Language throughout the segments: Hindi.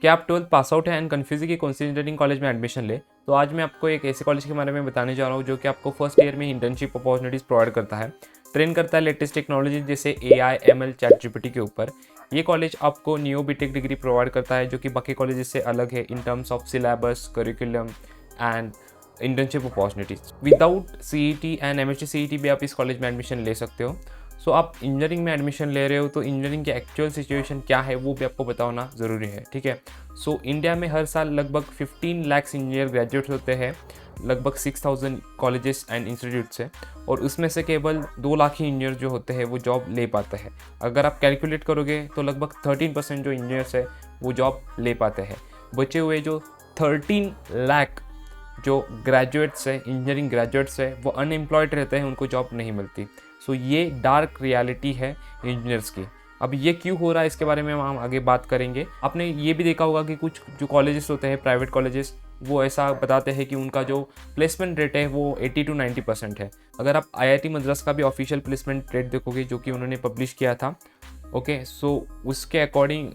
क्या आप 12th पास आउट है एंड कन्फ्यूज कि कौन सी इंजीनियरिंग कॉलेज में एडमिशन ले? तो आज मैं आपको एक ऐसे कॉलेज के बारे में बताने जा रहा हूँ जो कि आपको फर्स्ट ईयर में इंटर्नशिप अपॉर्चुनिटीज़ प्रोवाइड करता है, ट्रेन करता है लेटेस्ट टेक्नोलॉजी जैसे AI, ML, ChatGPT के ऊपर। ये कॉलेज आपको नियो बीटेक डिग्री प्रोवाइड करता है जो कि बाकी कॉलेजेस से अलग है in terms of syllabus, curriculum and internship opportunities. Without CET and MHT CET भी आप इस कॉलेज में एडमिशन ले सकते हो। सो आप इंजीनियरिंग में एडमिशन ले रहे हो तो इंजीनियरिंग की एक्चुअल सिचुएशन क्या है वो भी आपको पता होना ज़रूरी है, ठीक है। सो इंडिया में हर साल लगभग 15 लाख इंजीनियर ग्रेजुएट्स होते हैं लगभग 6000 कॉलेजेस एंड इंस्टीट्यूट से, और उसमें से केवल 2 लाख ही इंजीनियर जो होते हैं वो जॉब ले पाते हैं। अगर आप कैलकुलेट करोगे तो लगभग 13% जो इंजीनियर्स है वो जॉब ले पाते हैं। बचे हुए जो 13 लाख जो ग्रेजुएट्स है, इंजीनियरिंग ग्रेजुएट्स है, वो अनएम्प्लॉयड रहते हैं, उनको जॉब नहीं मिलती। सो ये डार्क रियलिटी है इंजीनियर्स की। अब ये क्यों हो रहा है इसके बारे में हम आगे बात करेंगे। आपने ये भी देखा होगा कि कुछ जो कॉलेजेस होते हैं, प्राइवेट कॉलेजेस, वो ऐसा बताते हैं कि उनका जो प्लेसमेंट रेट है वो 80 to 90% है। अगर आप IIT मद्रास का भी ऑफिशियल प्लेसमेंट रेट देखोगे जो कि उन्होंने पब्लिश किया था, ओके, सो उसके अकॉर्डिंग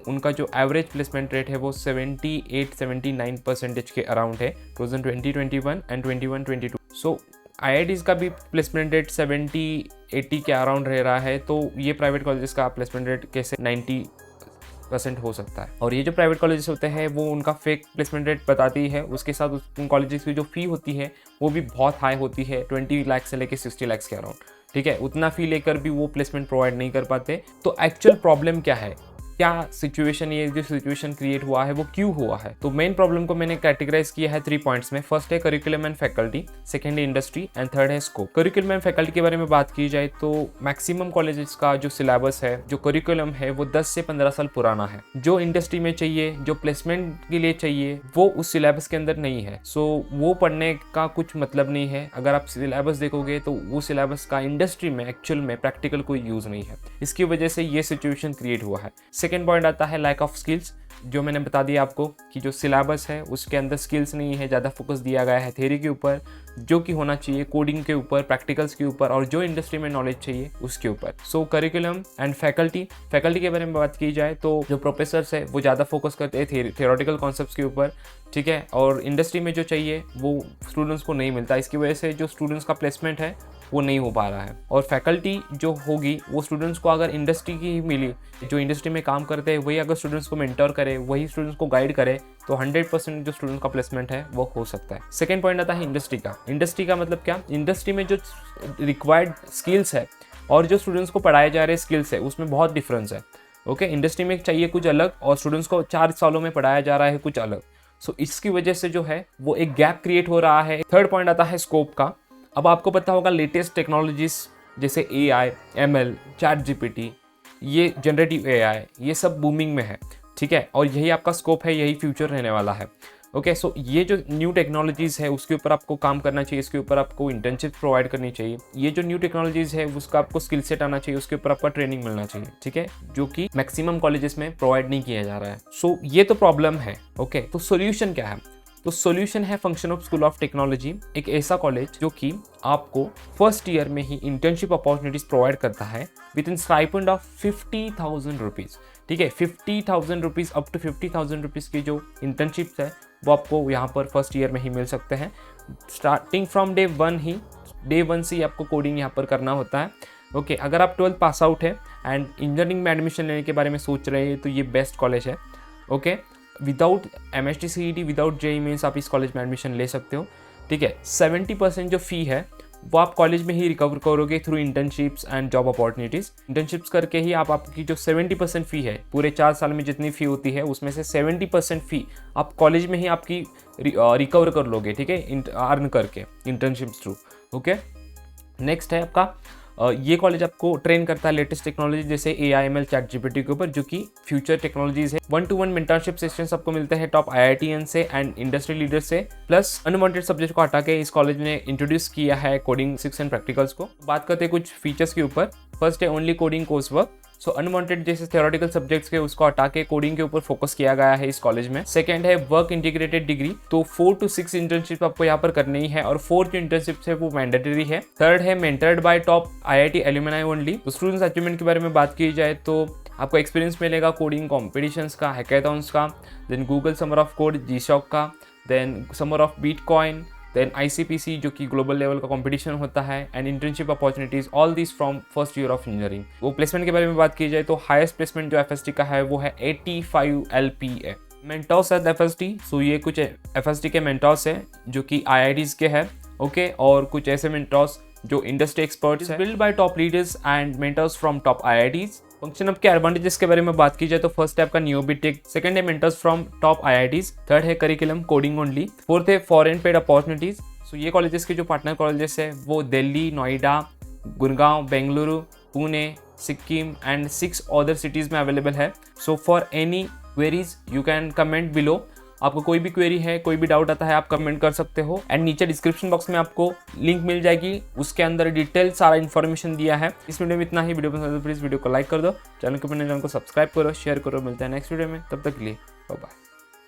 उनका जो एवरेज प्लेसमेंट रेट है वो 78-79% के अराउंड है 2020-21 एंड 21-22। सो IITs का भी प्लेसमेंट रेट 70-80 के अराउंड रह रहा है, तो ये प्राइवेट कॉलेजेस का प्लेसमेंट रेट कैसे 90% हो सकता है। और ये जो प्राइवेट कॉलेजेस होते हैं वो उनका फेक प्लेसमेंट रेट बताती है, उसके साथ उन कॉलेजेस की जो फ़ी होती है वो भी बहुत हाई होती है, 20 लाख से लेकर 60 लाख के अराउंड, ठीक है। उतना फ़ी लेकर भी वो प्लेसमेंट प्रोवाइड नहीं कर पाते। तो एक्चुअल प्रॉब्लम क्या है, क्या सिचुएशन, ये जो सिचुएशन क्रिएट हुआ है वो क्यों हुआ है? तो मेन प्रॉब्लम को मैंने कैटेगराइज किया है 3 पॉइंट्स में। फर्स्ट है करिकुलम एंड फैकल्टी, सेकंड है इंडस्ट्री एंड थर्ड है स्कोप। करिकुलम एंड फैकल्टी के बारे में बात की जाए तो मैक्सिमम कॉलेजेस का जो सिलेबस है, जो करिकुलम है, वो 10 से 15 साल पुराना है। जो इंडस्ट्री में चाहिए, जो प्लेसमेंट के लिए चाहिए, वो उस सिलेबस के अंदर नहीं है। सो वो पढ़ने का कुछ मतलब नहीं है। अगर आप सिलेबस देखोगे तो वो सिलेबस का इंडस्ट्री में एक्चुअल में प्रैक्टिकल कोई यूज नहीं है। इसकी वजह से ये सिचुएशन क्रिएट हुआ है। सेकेंड पॉइंट आता है लैक ऑफ स्किल्स, जो मैंने बता दिया आपको कि जो सिलेबस है उसके अंदर स्किल्स नहीं है, ज़्यादा फोकस दिया गया है थ्योरी के ऊपर, जो कि होना चाहिए कोडिंग के ऊपर, प्रैक्टिकल्स के ऊपर, और जो इंडस्ट्री में नॉलेज चाहिए उसके ऊपर। सो करिकुलम एंड फैकल्टी के बारे में बात की जाए तो जो प्रोफेसर्स है वो ज़्यादा फोकस करते हैं थियोरेटिकल कॉन्सेप्ट्स के ऊपर, ठीक है, और इंडस्ट्री में जो चाहिए वो स्टूडेंट्स को नहीं मिलता। इसकी वजह से जो स्टूडेंट्स का प्लेसमेंट है वो नहीं हो पा रहा है। और फैकल्टी जो होगी वो स्टूडेंट्स को अगर इंडस्ट्री की ही मिली, जो इंडस्ट्री में काम करते हैं वही अगर स्टूडेंट्स को मेंटर करे, वही स्टूडेंट्स को गाइड करे, तो 100% जो स्टूडेंट का प्लेसमेंट है वो हो सकता है। सेकेंड पॉइंट आता है इंडस्ट्री का। इंडस्ट्री का मतलब क्या, इंडस्ट्री में जो रिक्वायर्ड स्किल्स है और जो स्टूडेंट्स को पढ़ाए जा रहे स्किल्स है उसमें बहुत डिफरेंस है, ओके। इंडस्ट्री में चाहिए कुछ अलग और स्टूडेंट्स को 4 सालों में पढ़ाया जा रहा है कुछ अलग। सो इसकी वजह से जो है वो एक गैप क्रिएट हो रहा है। थर्ड पॉइंट आता है स्कोप का। अब आपको पता होगा लेटेस्ट टेक्नोलॉजीज जैसे AI, ML, ChatGPT, ये जनरेटिव AI, ये सब बूमिंग में है, ठीक है, और यही आपका स्कोप है, यही फ्यूचर रहने वाला है, ओके। सो ये जो न्यू टेक्नोलॉजीज़ है उसके ऊपर आपको काम करना चाहिए, इसके ऊपर आपको इंटर्नशिप प्रोवाइड करनी चाहिए। ये जो न्यू टेक्नोलॉजीज़ है उसका आपको स्किल सेट आना चाहिए, उसके ऊपर आपका ट्रेनिंग मिलना चाहिए, ठीक है, जो कि मैक्सिमम कॉलेजेस में प्रोवाइड नहीं किया जा रहा है। सो ये तो प्रॉब्लम है, ओके। तो सोल्यूशन क्या है? तो सॉल्यूशन है function of school of technology, एक ऐसा कॉलेज जो कि आपको फर्स्ट ईयर में ही इंटर्नशिप अपॉर्चुनिटीज़ प्रोवाइड करता है with in stipend of 50,000 rupees, ठीक है। 50,000 रुपीज़ अप टू 50,000 रुपीज़ की जो इंटर्नशिप्स है वो आपको यहाँ पर फर्स्ट ईयर में ही मिल सकते हैं। स्टार्टिंग फ्रॉम डे वन से ही आपको कोडिंग यहाँ पर करना होता है, ओके। अगर आप 12th पास आउट है एंड इंजीनियरिंग में एडमिशन लेने के बारे में सोच रहे हैं तो ये बेस्ट कॉलेज है, okay. Without MHT CET, without JEE mains आप इस कॉलेज में एडमिशन ले सकते हो, ठीक है। 70% जो फ़ी है वो आप कॉलेज में ही रिकवर करोगे through internships and job opportunities. Internships करके ही आप आपकी जो 70% फ़ी है, पूरे 4 साल में जितनी फ़ी होती है उसमें से 70% फ़ी आप कॉलेज में ही आपकी रिकवर कर लोगे, ठीक है, अर्न करके इंटर्नशिप्स थ्रू, ओके। नेक्स्ट है आपका ये कॉलेज आपको ट्रेन करता है लेटेस्ट टेक्नोलॉजी जैसे AI, ML, ChatGPT के ऊपर, जो कि फ्यूचर टेक्नोलॉजीज है। 1-to-1 मेंटरशिप सेशंस आपको मिलते हैं टॉप IITians से एंड इंडस्ट्री लीडर से। प्लस अनवांटेड सब्जेक्ट को हटा के इस कॉलेज ने इंट्रोड्यूस किया है कोडिंग 6 एंड प्रैक्टिकल्स को। बात करते हैं कुछ फीचर्स के ऊपर। फर्स्ट है ओनली कोडिंग कोर्स वर्क। सो अनवांटेड जैसे थ्योरेटिकल सब्जेक्ट्स के उसको हटा के कोडिंग के ऊपर फोकस किया गया है इस कॉलेज में। सेकंड है वर्क इंटीग्रेटेड डिग्री, तो 4 to 6 इंटर्नशिप आपको यहाँ पर करनी ही है और 4 जो इंटर्नशिप है वो मैंडेटरी है। थर्ड है mentored bye top IIT alumni only. तो स्टूडेंट्स अचीवमेंट के बारे में बात की जाए तो आपको एक्सपीरियंस मिलेगा कोडिंग कॉम्पिटिशन्स का, हैकाथॉन्स का, then Google summer of code GSoC का, then summer of bitcoin, then ICPC जो कि ग्लोबल लेवल का कंपटीशन होता है, and internship opportunities, all this from first year of engineering. वो प्लेसमेंट के बारे में बात की जाए तो हाईएस्ट प्लेसमेंट जो FST का है वो है 85 LPA। मेंटोर्स है FST, सो ये कुछ FST के मेंटोर्स है जो कि IITs के हैं, ओके, और कुछ ऐसे मेंटोर्स जो इंडस्ट्री एक्सपर्ट्स हैं, build by top leaders and mentors from top IITs। Function up के एडवांटेजेस के बारे में बात की जाए तो फर्स्ट है आपका न्यू बीटेक, सेकंड है mentors from top IITs, third है करिकुलम कोडिंग ओनली, फोर्थ है फॉरेन पेड अपॉर्चुनिटीज। सो ये कॉलेजेस के जो पार्टनर कॉलेजेस है वो Delhi, Noida, Gurgaon, Bengaluru, Pune, Sikkim and 6 other cities में अवेलेबल है। So for any queries you can comment below. आपको कोई भी क्वेरी है, कोई भी डाउट आता है, आप कमेंट कर सकते हो, एंड नीचे डिस्क्रिप्शन बॉक्स में आपको लिंक मिल जाएगी, उसके अंदर डिटेल सारा इन्फॉर्मेशन दिया है। इस वीडियो में इतना ही। वीडियो पसंद है तो प्लीज़ वीडियो को लाइक कर दो, चैनल को सब्सक्राइब करो, शेयर करो। मिलते हैं नेक्स्ट वीडियो में, तब तक के लिए बाय बाय।